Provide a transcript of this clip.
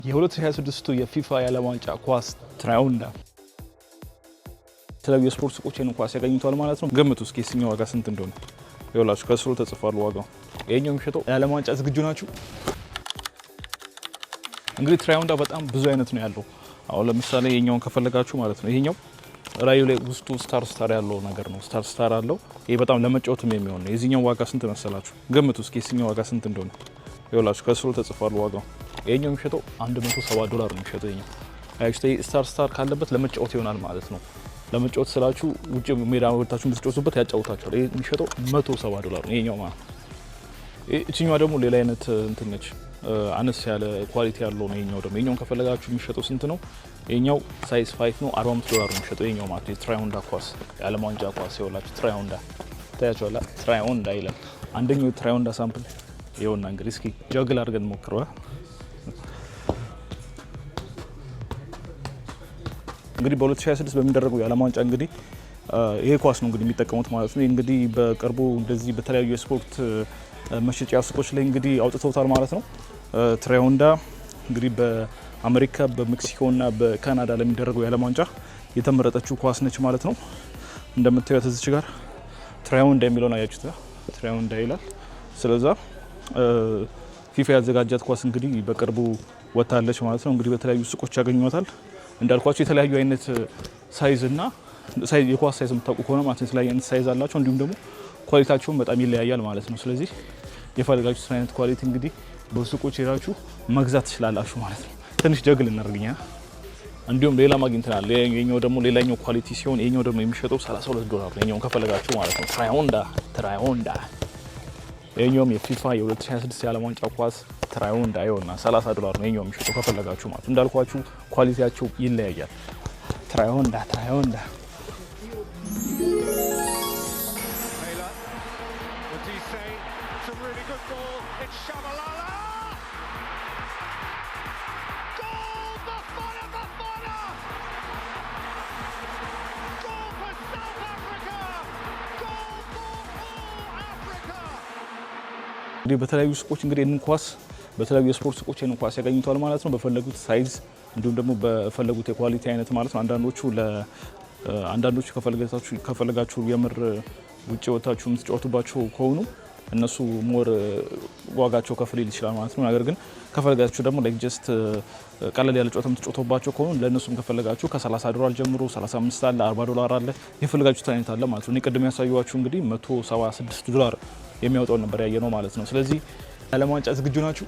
የ2026 የፊፋ የዓለም ዋንጫ ኳስ ትራያውንዳ የተለያዩ የስፖርት ሱቆችን ኳስ ያገኙታል ማለት ነው። ገምቱ እስኪ የትኛው ዋጋ ስንት እንደሆነ ይኸውላችሁ ከስሩ ተጽፏል ዋጋው። ይሄኛው የሚሸጠው የዓለም ዋንጫ ዝግጁ ናችሁ? እንግዲህ ትራያውንዳ በጣም ብዙ አይነት ነው ያለው። አሁን ለምሳሌ የኛውን ከፈለጋችሁ ማለት ነው ይሄኛው ራዩ ላይ ውስጡ ስታር ያለው ነገር ነው። ስታር አለው። ይሄ በጣም ለመጫወትም የሚሆን ነው። የዚህኛው ዋጋ ስንት መሰላችሁ? ገምቱ እስኪ የትኛው ዋጋ ስንት እንደሆነ ይኸውላችሁ ከስሩ ተጽፏል ዋጋው። ይሄኛው የሚሸጠው $170 ነው የሚሸጠው። ይሄኛው አይስቴ ስታር ካለበት ለመጫወት ይሆናል ማለት ነው። ለመጫወት ስላችሁ ውጪ ሜዳ ወጣችሁ ብትጫወቱበት ያጫውታችኋል። ይሄ የሚሸጠው $170 ነው ይሄኛው ማለት ነው። እቺኛዋ ደግሞ ሌላ አይነት እንትን ነች፣ አነስ ያለ ኳሊቲ ያለው ነው። ይሄኛውን ከፈለጋችሁ የሚሸጠው ስንት ነው? ይሄኛው ሳይዝ 5 ነው $45 ነው የሚሸጠው ይሄኛው ማለት ነው። ትራያውንዳ ኳስ የዓለም ዋንጫ ኳስ ይኸውላችሁ ትራያውንዳ ታያችኋላ። ትራያውንዳ ይላል። አንደኛው ትራያውንዳ ሳምፕል ይኸውና እንግዲህ እስኪ ጀግል አድርገን ሞክረዋ። እንግዲህ በ2026 በሚደረገው የዓለም ዋንጫ እንግዲህ ይሄ ኳስ ነው እንግዲህ የሚጠቀሙት ማለት ነው። እንግዲህ በቅርቡ እንደዚህ በተለያዩ የስፖርት መሸጫ ሱቆች ላይ እንግዲህ አውጥተውታል ማለት ነው። ትራያውንዳ እንግዲህ በአሜሪካ በሜክሲኮ እና በካናዳ ለሚደረገው የዓለም ዋንጫ የተመረጠችው ኳስ ነች ማለት ነው። እንደምታዩት እዚች ጋር ትራያውንዳ የሚለውን አያችሁት? ትራያውንዳ ይላል። ስለዛ ፊፋ ያዘጋጃት ኳስ እንግዲህ በቅርቡ ወጣለች ማለት ነው። እንግዲህ በተለያዩ ሱቆች ያገኙታል። እንዳልኳቸው የተለያዩ አይነት ሳይዝ እና የኳስ ሳይዝ የምታውቁ ከሆነ ማለት ነው የተለያዩ አይነት ሳይዝ አላቸው። እንዲሁም ደግሞ ኳሊቲያቸውን በጣም ይለያያል ማለት ነው። ስለዚህ የፈለጋችሁት አይነት ኳሊቲ እንግዲህ በሱቆች ሄዳችሁ መግዛት ትችላላችሁ ማለት ነው። ትንሽ ጀግል እናርግኛ። እንዲሁም ሌላ ማግኝተናል። የኛው ደግሞ ሌላኛው ኳሊቲ ሲሆን የኛው ደግሞ የሚሸጠው $32 ነው። የኛውን ከፈለጋችሁ ማለት ነው። ትራያውንዳ የኛውም የፊፋ የ2026 የዓለም ዋንጫ ኳስ ትራያውንዳ ይሆንና $30 ነው የኛው የሚሸጠው ከፈለጋችሁ ማለት ነው። እንዳልኳችሁ ኳሊቲያቸው ይለያያል። ትራያውንዳ እንግዲህ በተለያዩ ሱቆች እንግዲህ ኳስ በተለያዩ የስፖርት ሱቆች ኳስ ያገኙታል ማለት ነው። በፈለጉት ሳይዝ እንዲሁም ደግሞ በፈለጉት የኳሊቲ አይነት ማለት ነው። አንዳንዶቹ ከፈለጋችሁ የምር ውጪ ወጣችሁ የምትጫወቱባቸው ከሆኑ እነሱ ሞር ዋጋቸው ከፍ ሊል ይችላል ማለት ነው። ነገር ግን ከፈለጋችሁ ደግሞ ላይክ ጀስት ቀለል ያለ ጨዋታ የምትጫወቱባቸው ከሆኑ ለእነሱም ከፈለጋችሁ $30 ጀምሮ $35 አለ፣ $40 አለ፣ የፈለጋችሁት አይነት አለ ማለት ነው። እኔ ቅድም ያሳየኋችሁ እንግዲህ $176 የሚያወጣው ነበር ያየነው ማለት ነው። ስለዚህ የዓለም ዋንጫ ዝግጁ ናችሁ?